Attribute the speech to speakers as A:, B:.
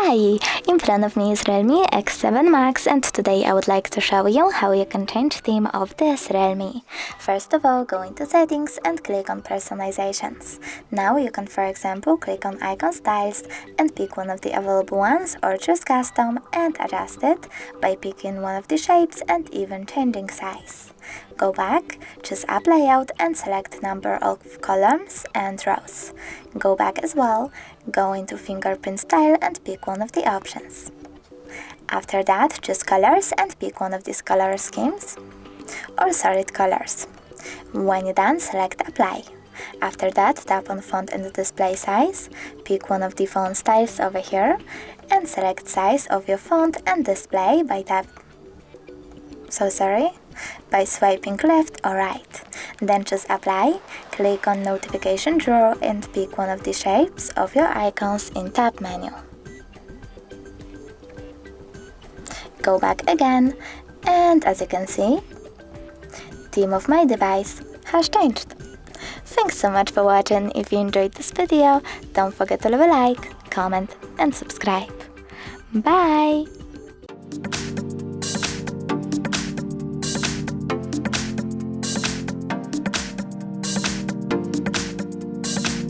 A: Hi! In front of me is REALME X7 Max, and today I would like to show you how you can change theme of this REALME. First of all, go into settings and click on personalizations. Now you can, for example, click on icon styles and pick one of the available ones, or choose custom and adjust it by picking one of the shapes and even changing size. Go back, choose app layout and select number of columns and rows. Go back as well, go into fingerprint style and pick one of the options. After that, choose colors and pick one of these color schemes or solid colors. When you're done, select apply. After that, tap on font and display size, pick one of the font styles over here and select size of your font and display by swiping left or right. Then choose apply, click on notification drawer and pick one of the shapes of your icons in tab menu. Go back again, and as you can see, theme of my device has changed. Thanks so much for watching. If you enjoyed this video, don't forget to leave a like, comment and subscribe. Bye!